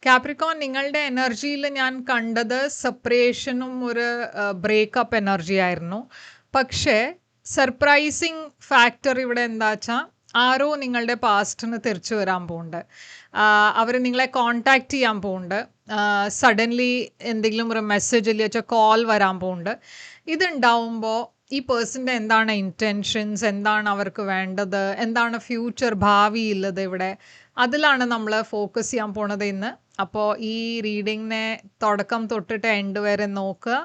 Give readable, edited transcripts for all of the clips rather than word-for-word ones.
Capricorn നിങ്ങളുടെ എനർജിയിൽ ഞാൻ കണ്ടത് സെപ്പറേഷനും ഒരു ബ്രേക്കപ്പ് എനർജി ആയിരുന്നു. പക്ഷേ സർപ്രൈസിങ് ഫാക്ടർ ഇവിടെ എന്താ വെച്ചാൽ ആരോ നിങ്ങളുടെ പാസ്റ്റിന് തിരിച്ചു വരാൻ പോകുന്നുണ്ട്. അവർ നിങ്ങളെ കോണ്ടാക്ട് ചെയ്യാൻ പോകുന്നുണ്ട്. സഡൻലി എന്തെങ്കിലും ഒരു മെസ്സേജ് ഇല്ല വെച്ചാൽ കോൾ വരാൻ പോകുന്നുണ്ട്. ഇതുണ്ടാവുമ്പോൾ ഈ പേഴ്സൻ്റെ എന്താണ് ഇൻറ്റൻഷൻസ്, എന്താണ് അവർക്ക് വേണ്ടത്, എന്താണ് ഫ്യൂച്ചർ ഭാവിയുള്ളത് ഇവിടെ, അതിലാണ് നമ്മൾ ഫോക്കസ് ചെയ്യാൻ പോണത് ഇന്ന്. അപ്പോൾ ഈ റീഡിങ്ങിനെ തുടക്കം തൊട്ടിട്ട് എൻഡ് വരെ നോക്കുക.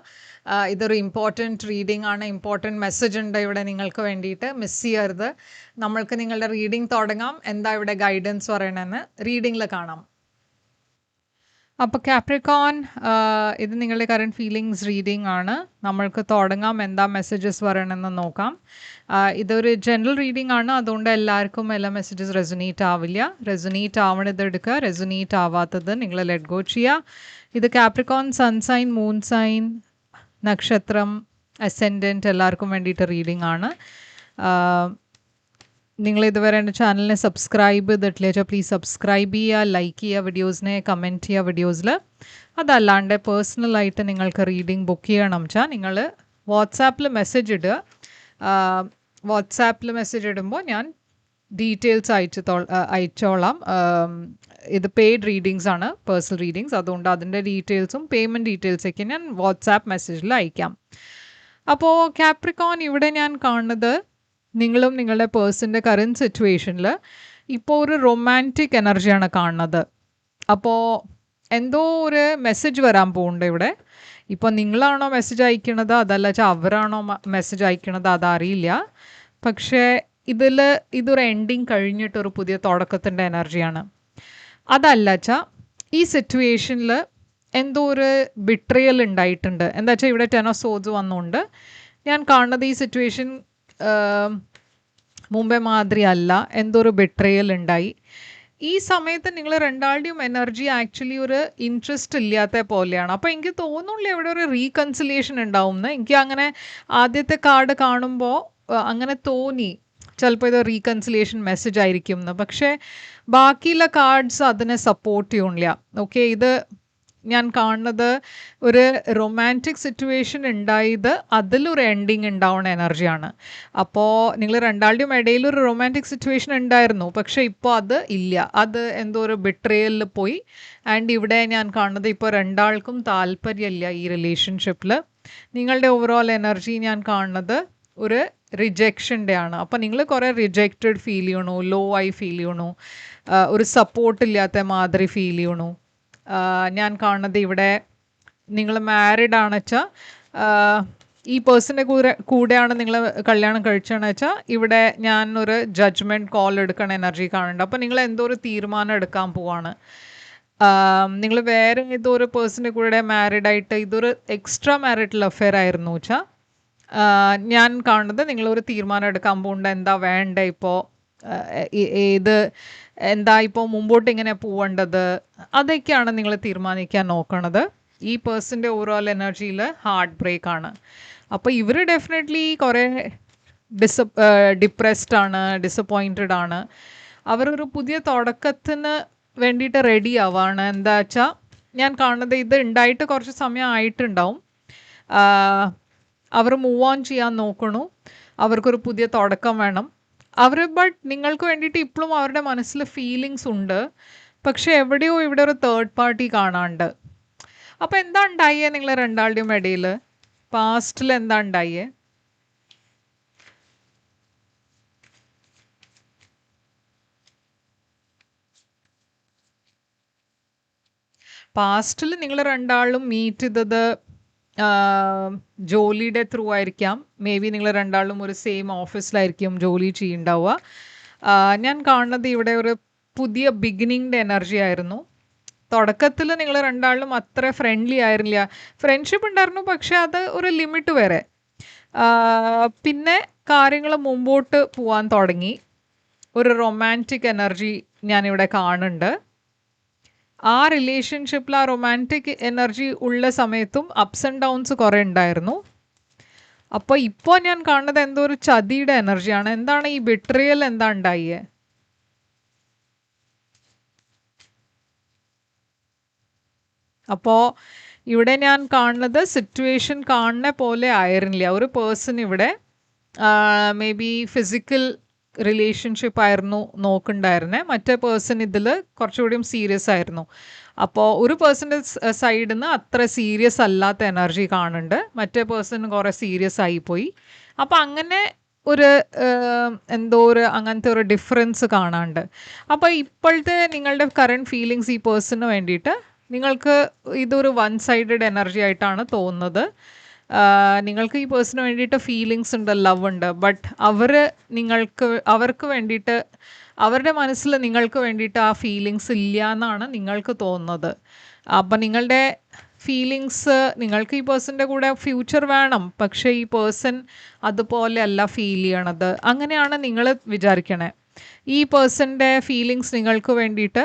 ഇതൊരു ഇമ്പോർട്ടൻറ്റ് റീഡിംഗ് ആണ്. ഇമ്പോർട്ടൻറ്റ് മെസ്സേജ് ഉണ്ട് ഇവിടെ നിങ്ങൾക്ക് വേണ്ടിയിട്ട്. മിസ് ചെയ്യരുത്. നമ്മൾക്ക് നിങ്ങളുടെ റീഡിംഗ് തുടങ്ങാം. എന്താ ഇവിടെ ഗൈഡൻസ് പറയണമെന്ന് റീഡിങ്ങിൽ കാണാം. അപ്പോൾ കാപ്രിക്കോൺ, ഇത് നിങ്ങളുടെ കറണ്ട് ഫീലിങ്സ് റീഡിംഗ് ആണ്. നമ്മൾക്ക് തുടങ്ങാം. എന്താ മെസ്സേജസ് പറയണമെന്ന് നോക്കാം. ഇതൊരു ജനറൽ റീഡിംഗ് ആണ്. അതുകൊണ്ട് എല്ലാവർക്കും എല്ലാ മെസ്സേജസ് റെസൊനേറ്റ് ആവില്ല. റെസൊനേറ്റ് ആവണത് എടുക്കുക, റെസൊനേറ്റ് ആവാത്തത് നിങ്ങൾ ലെറ്റ് ഗോ ചെയ്യുക. ഇത് Capricorn sun sign, moon sign, നക്ഷത്രം, അസെൻഡൻറ്റ് എല്ലാവർക്കും വേണ്ടിയിട്ട് റീഡിംഗ് ആണ്. നിങ്ങൾ ഇതുവരെ എൻ്റെ ചാനലിനെ സബ്സ്ക്രൈബ് ചെയ്തിട്ടില്ല വെച്ചാൽ പ്ലീസ് സബ്സ്ക്രൈബ് ചെയ്യുക, ലൈക്ക് ചെയ്യുക വീഡിയോസിനെ, കമൻറ്റ് ചെയ്യുക വീഡിയോസിൽ. അതല്ലാണ്ട് പേഴ്സണലായിട്ട് നിങ്ങൾക്ക് റീഡിംഗ് ബുക്ക് ചെയ്യണം വെച്ചാൽ നിങ്ങൾ വാട്സാപ്പിൽ മെസ്സേജ് ഇടുക. വാട്സാപ്പിൽ മെസ്സേജ് ഇടുമ്പോൾ ഞാൻ ഡീറ്റെയിൽസ് അയച്ചോളാം. ഇത് പെയ്ഡ് റീഡിങ്സ് ആണ്, പേഴ്സണൽ റീഡിങ്സ്. അതുകൊണ്ട് അതിൻ്റെ ഡീറ്റെയിൽസും പേയ്മെൻറ്റ് ഡീറ്റെയിൽസൊക്കെ ഞാൻ വാട്സാപ്പ് മെസ്സേജിൽ അയക്കാം. അപ്പോൾ കാപ്രിക്കോൺ, ഇവിടെ ഞാൻ കാണുന്നത് നിങ്ങളും നിങ്ങളുടെ പേഴ്സൻ്റെ കറൻറ്റ് സിറ്റുവേഷനിൽ ഇപ്പോൾ ഒരു റൊമാൻറ്റിക് എനർജിയാണ് കാണുന്നത്. അപ്പോൾ എന്തോ ഒരു മെസ്സേജ് വരാൻ പോകുന്നുണ്ട് ഇവിടെ. ഇപ്പോൾ നിങ്ങളാണോ മെസ്സേജ് അയക്കണത്, അതല്ല വെച്ചാൽ അവരാണോ മെസ്സേജ് അയക്കണത്, അതറിയില്ല. പക്ഷേ ഇതൊരു എൻഡിങ് കഴിഞ്ഞിട്ടൊരു പുതിയ തുടക്കത്തിൻ്റെ എനർജിയാണ്. അതല്ല വെച്ചാൽ ഈ സിറ്റുവേഷനിൽ എന്തോ ഒരു ബിട്രയൽ ഉണ്ടായിട്ടുണ്ട്. എന്താ വെച്ചാൽ ഇവിടെ 10 of Swords വന്നുകൊണ്ട് ഞാൻ കാണുന്നത് ഈ സിറ്റുവേഷൻ മുമ്പേ മാതിരി അല്ല. എന്തോ ഒരു ബിട്രയൽ ഉണ്ടായി. ഈ സമയത്ത് നിങ്ങൾ രണ്ടാളുടെയും എനർജി ആക്ച്വലി ഒരു ഇൻട്രസ്റ്റ് ഇല്ലാത്ത പോലെയാണ്. അപ്പോൾ എനിക്ക് തോന്നുന്നില്ല ഇവിടെ ഒരു റീകൺസിലിയേഷൻ ഉണ്ടാവും എന്ന്. എനിക്ക് അങ്ങനെ ആദ്യത്തെ കാർഡ് കാണുമ്പോൾ അങ്ങനെ തോന്നി, ചിലപ്പോൾ ഇത് റീകൺസിലിയേഷൻ മെസ്സേജ് ആയിരിക്കും എന്ന്. പക്ഷേ ബാക്കിയുള്ള കാർഡ്സ് അതിനെ സപ്പോർട്ട് ചെയ്യണില്ല. ഓക്കെ, ഇത് ഞാൻ കാണുന്നത് ഒരു റൊമാൻറ്റിക് സിറ്റുവേഷൻ ഉണ്ടായത് അതിലൊരു എൻഡിങ് ഉണ്ടാവുന്ന എനർജിയാണ്. അപ്പോൾ നിങ്ങൾ രണ്ടാളുടെയും ഇടയിൽ ഒരു റൊമാൻറ്റിക് സിറ്റുവേഷൻ ഉണ്ടായിരുന്നു, പക്ഷേ ഇപ്പോൾ അത് ഇല്ല. അത് എന്തോ ഒരു ബിട്രയലിൽ പോയി. ആൻഡ് ഇവിടെ ഞാൻ കാണുന്നത് ഇപ്പോൾ രണ്ടാൾക്കും താല്പര്യമില്ല ഈ റിലേഷൻഷിപ്പിൽ. നിങ്ങളുടെ ഓവറോൾ എനർജി ഞാൻ കാണുന്നത് ഒരു റിജക്ഷൻ്റെ ആണ്. അപ്പോൾ നിങ്ങൾ കുറേ റിജക്റ്റഡ് ഫീൽ ചെയ്യണു, ലോ ആയി ഫീൽ ചെയ്യണു, ഒരു സപ്പോർട്ട് ഇല്ലാത്ത മാതിരി ഫീൽ ചെയ്യണു. ഞാൻ കാണുന്നത് ഇവിടെ നിങ്ങൾ മാരിഡ് ആണെന്ന് വെച്ചാൽ ഈ പേഴ്സൻ്റെ കൂടെയാണ് നിങ്ങൾ കല്യാണം കഴിച്ചതെന്ന് വെച്ചാൽ ഇവിടെ ഞാൻ ഒരു ജഡ്ജ്മെൻറ്റ് കോൾ എടുക്കണ എനർജി കാണുന്നുണ്ട്. അപ്പോൾ നിങ്ങൾ എന്തോ ഒരു തീരുമാനം എടുക്കാൻ പോവാണ്. നിങ്ങൾ വേറെ ഏതോ ഒരു പേഴ്സൻ്റെ കൂടെ മാരിഡായിട്ട് ഇതൊരു എക്സ്ട്രാ മാരിറ്റൽ അഫെയർ ആയിരുന്നു വെച്ചാൽ ഞാൻ കാണുന്നത് നിങ്ങളൊരു തീരുമാനം എടുക്കാൻ പോകുന്നുണ്ട്. എന്താ വേണ്ട, ഇപ്പോൾ എന്താ ഇപ്പോൾ മുമ്പോട്ട് ഇങ്ങനെ പോവേണ്ടത്, അതൊക്കെയാണ് നിങ്ങൾ തീരുമാനിക്കാൻ നോക്കണത്. ഈ പേഴ്സൻ്റെ ഓവറോൾ എനർജിയിൽ ഹാർട്ട് ബ്രേക്ക് ആണ്. അപ്പോൾ ഇവർ ഡെഫിനറ്റ്ലി കുറേ ഡിപ്രസ്ഡ് ആണ്, ഡിസപ്പോയിൻറ്റഡ് ആണ്. അവരൊരു പുതിയ തുടക്കത്തിന് വേണ്ടിയിട്ട് റെഡി ആവാണ്. എന്താ വെച്ചാൽ ഞാൻ കാണുന്നത് ഇത് ഉണ്ടായിട്ട് കുറച്ച് സമയം ആയിട്ടുണ്ടാവും. അവർ മൂവ് ഓൺ ചെയ്യാൻ നോക്കണു. അവർക്കൊരു പുതിയ തുടക്കം വേണം. ബട്ട് നിങ്ങൾക്ക് വേണ്ടിയിട്ട് ഇപ്പോഴും അവരുടെ മനസ്സിൽ ഫീലിങ്സ് ഉണ്ട്. പക്ഷെ എവിടെയോ ഇവിടെ ഒരു തേർഡ് പാർട്ടി കാണാണ്ട്. അപ്പോൾ എന്താ ഉണ്ടായേ നിങ്ങൾ രണ്ടാളുടെയും ഇടയിൽ? പാസ്റ്റിൽ എന്താ ഉണ്ടായേ? പാസ്റ്റിൽ നിങ്ങൾ രണ്ടാളും മീറ്റ് ചെയ്തത് ജോലിയുടെ ത്രൂ ആയിരിക്കാം. മേ ബി നിങ്ങൾ രണ്ടാളും ഒരു സെയിം ഓഫീസിലായിരിക്കും ജോലി ചെയ്യുന്നുണ്ടാവുക. ഞാൻ കാണുന്നത് ഇവിടെ ഒരു പുതിയ ബിഗിനിങ്ങിൻ്റെ എനർജി ആയിരുന്നു. തുടക്കത്തിൽ നിങ്ങൾ രണ്ടാളും അത്ര ഫ്രണ്ട്ലി ആയിരുന്നില്ല. ഫ്രണ്ട്ഷിപ്പ് ഉണ്ടായിരുന്നു, പക്ഷേ അത് ഒരു ലിമിറ്റ് വരെ. പിന്നെ കാര്യങ്ങൾ മുമ്പോട്ട് പോകാൻ തുടങ്ങി. ഒരു റൊമാൻറ്റിക് എനർജി ഞാനിവിടെ കാണുന്നുണ്ട്. ആ റിലേഷൻഷിപ്പിൽ ആ റൊമാൻറ്റിക് എനർജി ഉള്ള സമയത്തും അപ്സ് ആൻഡ് ഡൗൺസ് കുറേ ഉണ്ടായിരുന്നു. അപ്പോൾ ഇപ്പോൾ ഞാൻ കാണുന്നത് എന്തോ ഒരു ചതിയുടെ എനർജിയാണ്. എന്താണ് ഈ ബിട്രിയൽ, എന്താ ഉണ്ടായേ? അപ്പോൾ ഇവിടെ ഞാൻ കാണുന്നത് സിറ്റുവേഷൻ കാണുന്ന പോലെ ആയിരുന്നില്ല. ഒരു പേഴ്സൺ ഇവിടെ മേ ബി ഫിസിക്കൽ റിലേഷൻഷിപ്പ് ആയിരുന്നു നോക്കുന്നുണ്ടായിരുന്നേ. മറ്റേ പേഴ്സൺ ഇതിൽ കുറച്ചുകൂടിയും സീരിയസ് ആയിരുന്നു. അപ്പോൾ ഒരു പേഴ്സൻ്റെ സൈഡിൽ നിന്ന് അത്ര സീരിയസ് അല്ലാത്ത എനർജി കാണുന്നുണ്ട്, മറ്റേ പേഴ്സൺ കുറേ സീരിയസ് ആയിപ്പോയി. അപ്പോൾ അങ്ങനെ ഒരു എന്തോ ഒരു അങ്ങനത്തെ ഒരു ഡിഫറൻസ് കാണാണ്ട്. അപ്പോൾ ഇപ്പോഴത്തെ നിങ്ങളുടെ കറണ്ട് ഫീലിങ്സ് ഈ പേഴ്സണിന് വേണ്ടിയിട്ട് നിങ്ങൾക്ക് ഇതൊരു വൺ സൈഡഡ് എനർജി ആയിട്ടാണ് തോന്നുന്നത്. നിങ്ങൾക്ക് ഈ പേഴ്സണിന് വേണ്ടിയിട്ട് ഫീലിങ്സ് ഉണ്ട്, ലവ് ഉണ്ട്, ബട്ട് അവർക്ക് വേണ്ടിയിട്ട് അവരുടെ മനസ്സിൽ നിങ്ങൾക്ക് വേണ്ടിയിട്ട് ആ ഫീലിങ്സ് ഇല്ല എന്നാണ് നിങ്ങൾക്ക് തോന്നുന്നത്. അപ്പം നിങ്ങളുടെ ഫീലിങ്സ്, നിങ്ങൾക്ക് ഈ പേഴ്സൻ്റെ കൂടെ ഫ്യൂച്ചർ വേണം, പക്ഷേ ഈ പേഴ്സൺ അതുപോലെ അല്ല ഫീൽ ചെയ്യണത്, അങ്ങനെയാണ് നിങ്ങൾ വിചാരിക്കണേ. ഈ പേഴ്സൻ്റെ ഫീലിങ്സ് നിങ്ങൾക്ക് വേണ്ടിയിട്ട്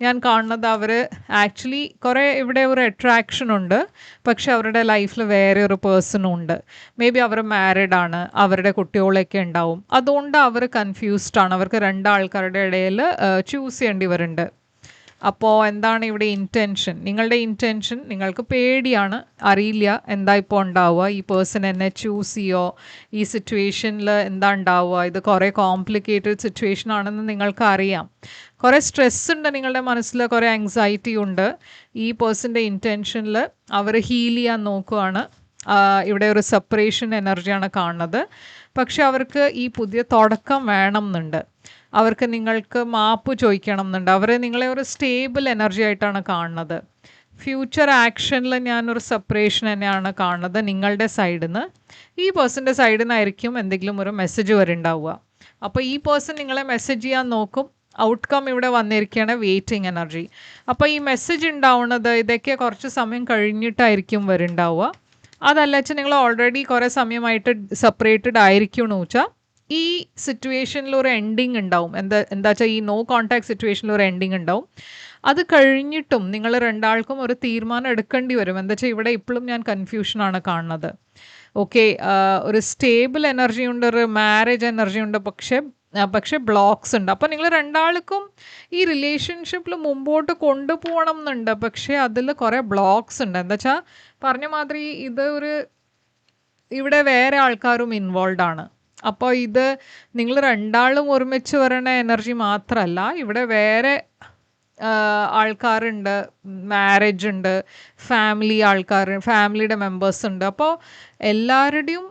ഞാൻ കാണുന്നത് അവർ ആക്ച്വലി കുറേ ഇവിടെ ഒരു അട്രാക്ഷൻ ഉണ്ട്, പക്ഷെ അവരുടെ ലൈഫിൽ വേറെ ഒരു പേഴ്സണും ഉണ്ട്. മേ ബി അവർ മാരീഡ് ആണ്, അവരുടെ കുട്ടികളൊക്കെ ഉണ്ടാവും, അതുകൊണ്ട് അവർ കൺഫ്യൂസ്ഡ് ആണ്. അവർക്ക് രണ്ടാൾക്കാരുടെ ഇടയിൽ ചൂസ് ചെയ്യേണ്ടി വരുന്നുണ്ട്. അപ്പോൾ എന്താണ് ഇവിടെ ഇൻറ്റൻഷൻ? നിങ്ങളുടെ ഇൻറ്റൻഷൻ, നിങ്ങൾക്ക് പേടിയാണ്, അറിയില്ല എന്താ ഇപ്പോൾ ഉണ്ടാവുക, ഈ പേഴ്സൺ എന്നെ ചൂസ് ചെയ്യോ, ഈ സിറ്റുവേഷനിൽ എന്താ ഉണ്ടാവുക, ഇത് കുറേ കോംപ്ലിക്കേറ്റഡ് സിറ്റുവേഷൻ ആണെന്ന് നിങ്ങൾക്ക് അറിയാം. കുറേ സ്ട്രെസ് ഉണ്ട് നിങ്ങളുടെ മനസ്സിൽ, കുറേ ആങ്സൈറ്റി ഉണ്ട്. ഈ പേഴ്സൻ്റെ ഇൻറ്റൻഷനിൽ അവർ ഹീൽ ചെയ്യാൻ നോക്കുകയാണ്. ഇവിടെ ഒരു സെപ്പറേഷൻ എനർജിയാണ് കാണുന്നത്, പക്ഷെ അവർക്ക് ഈ പുതിയ തുടക്കം വേണം എന്നുണ്ട്. അവർക്ക് നിങ്ങൾക്ക് മാപ്പ് ചോദിക്കണം എന്നുണ്ട്. അവർ നിങ്ങളെ ഒരു സ്റ്റേബിൾ എനർജി ആയിട്ടാണ് കാണുന്നത്. ഫ്യൂച്ചർ ആക്ഷനിൽ ഞാനൊരു സെപ്പറേഷൻ തന്നെയാണ് കാണുന്നത് നിങ്ങളുടെ സൈഡിൽ നിന്ന്. ഈ പേഴ്സൻ്റെ സൈഡിൽ നിന്നായിരിക്കും എന്തെങ്കിലും ഒരു മെസ്സേജ് വരുന്നുണ്ടാവുക. അപ്പോൾ ഈ പേഴ്സൺ നിങ്ങളെ മെസ്സേജ് ചെയ്യാൻ നോക്കും. ഔട്ട്കം ഇവിടെ വന്നിരിക്കുകയാണ് വെയിറ്റിംഗ് എനർജി. അപ്പോൾ ഈ മെസ്സേജ് ഉണ്ടാവുന്നത് ഇതൊക്കെ കുറച്ച് സമയം കഴിഞ്ഞിട്ടായിരിക്കും വരുന്നുണ്ടാവുക. അതല്ല വെച്ചാൽ നിങ്ങൾ ഓൾറെഡി കുറേ സമയമായിട്ട് സെപ്പറേറ്റഡ് ആയിരിക്കുമെന്ന് വെച്ചാൽ ഈ സിറ്റുവേഷനിൽ ഒരു എൻഡിങ് ഉണ്ടാവും. എന്താ വെച്ചാൽ ഈ നോ കോൺടാക്ട് സിറ്റുവേഷനിൽ ഒരു എൻഡിങ് ഉണ്ടാവും. അത് കഴിഞ്ഞിട്ടും നിങ്ങൾ രണ്ടാൾക്കും ഒരു തീരുമാനം എടുക്കേണ്ടി വരും. എന്താ വെച്ചാൽ ഇവിടെ ഇപ്പോഴും ഞാൻ കൺഫ്യൂഷനാണ് കാണുന്നത്. ഓക്കെ, ഒരു സ്റ്റേബിൾ എനർജി ഉണ്ട്, ഒരു മാരേജ് എനർജി ഉണ്ട്, പക്ഷേ ബ്ലോക്സ് ഉണ്ട്. അപ്പോൾ നിങ്ങൾ രണ്ടാൾക്കും ഈ റിലേഷൻഷിപ്പിൽ മുമ്പോട്ട് കൊണ്ടുപോകണം എന്നുണ്ട്, പക്ഷേ അതിൽ കുറേ ബ്ലോക്സ് ഉണ്ട്. എന്താ വെച്ചാൽ പറഞ്ഞ മാതിരി ഇവിടെ വേറെ ആൾക്കാരും ഇൻവോൾവ് ആണ്. അപ്പോൾ ഇത് നിങ്ങൾ രണ്ടാളും ഒരുമിച്ച് വരണ എനർജി മാത്രമല്ല, ഇവിടെ വേറെ ആൾക്കാരുണ്ട്, മാരേജ് ഉണ്ട്, ഫാമിലിയുടെ മെമ്പേഴ്സ് ഉണ്ട്. അപ്പോൾ എല്ലാവരുടെയും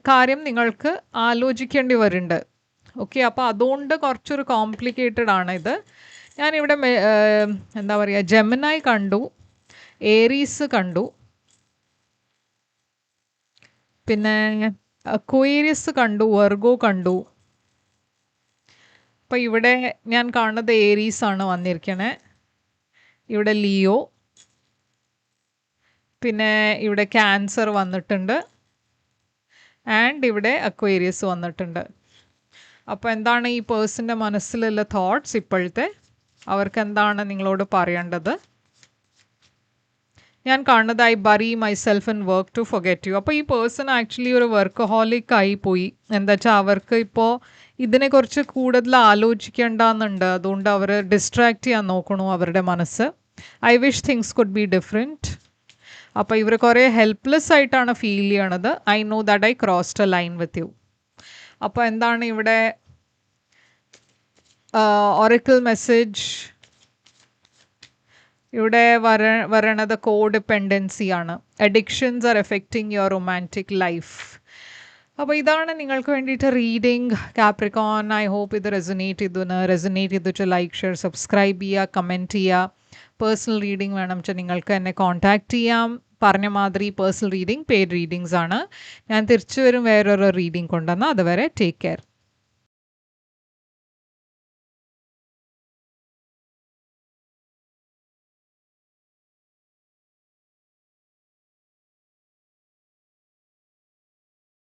കാര്യം നിങ്ങൾക്ക് ആലോചിക്കേണ്ടി വരുന്നുണ്ട്. ഓക്കെ, അപ്പോൾ അതുകൊണ്ട് കുറച്ചൊരു കോംപ്ലിക്കേറ്റഡ് ആണ് ഇത്. ഞാനിവിടെ എന്താ പറയുക, ജെമിനായി കണ്ടു, ഏരീസ് കണ്ടു, പിന്നെ അക്വേറിയസ് കണ്ടു, വെർഗോ കണ്ടു. അപ്പോൾ ഇവിടെ ഞാൻ കാണുന്നത് ഏരീസ് ആണ് വന്നിരിക്കണേ. ഇവിടെ ലിയോ, പിന്നെ ഇവിടെ ക്യാൻസർ വന്നിട്ടുണ്ട്, ആൻഡ് ഇവിടെ അക്വേറിയസ് വന്നിട്ടുണ്ട്. അപ്പോൾ എന്താണ് ഈ പേഴ്സൻ്റെ മനസ്സിലുള്ള തോട്ട്സ് ഇപ്പോഴത്തെ? അവർക്ക് എന്താണ് നിങ്ങളോട് പറയേണ്ടത്? ഞാൻ കാണുന്നത് I bury myself in work to forget you. അപ്പോൾ ഈ പേഴ്സൺ ആക്ച്വലി ഒരു വർക്കഹോളിക് ആയി പോയി. എന്താ വെച്ചാൽ അവർക്ക് ഇപ്പോൾ ഇതിനെക്കുറിച്ച് കൂടുതൽ ആലോചിക്കേണ്ടെന്നുണ്ട്, അതുകൊണ്ട് അവർ ഡിസ്ട്രാക്റ്റ് ചെയ്യാൻ നോക്കണു അവരുടെ മനസ്സ്. I wish things could be different. അപ്പോൾ ഇവർ കുറേ ഹെൽപ്ലെസ് ആയിട്ടാണ് ഫീൽ ചെയ്യണത്. I know that I crossed a line with you. അപ്പോൾ എന്താണ് ഇവിടെ ഒറക്കിൾ മെസ്സേജ്? ഇവിടെ വരണത് കോഡിപ്പെൻഡൻസിയാണ്. Addictions are affecting your romantic life. അപ്പോൾ ഇതാണ് നിങ്ങൾക്ക് വേണ്ടിയിട്ട് റീഡിങ് കാപ്രിക്കോൺ. ഐ ഹോപ്പ് ഇത് റെസൊനേറ്റ് ചെയ്തിട്ട് ലൈക്ക്, ഷെയർ, സബ്സ്ക്രൈബ് ചെയ്യുക, കമൻറ്റ് ചെയ്യുക. പേഴ്സണൽ റീഡിംഗ് വേണം വെച്ചാൽ നിങ്ങൾക്ക് എന്നെ കോൺടാക്റ്റ് ചെയ്യാം. പറഞ്ഞ മാതിരി പേഴ്സണൽ റീഡിംഗ് പെയ്ഡ് റീഡിങ്സ് ആണ്. ഞാൻ തിരിച്ചു വരും വേറൊരു റീഡിംഗ് കൊണ്ടുവന്നാൽ. അതുവരെ ടേക്ക് കെയർ.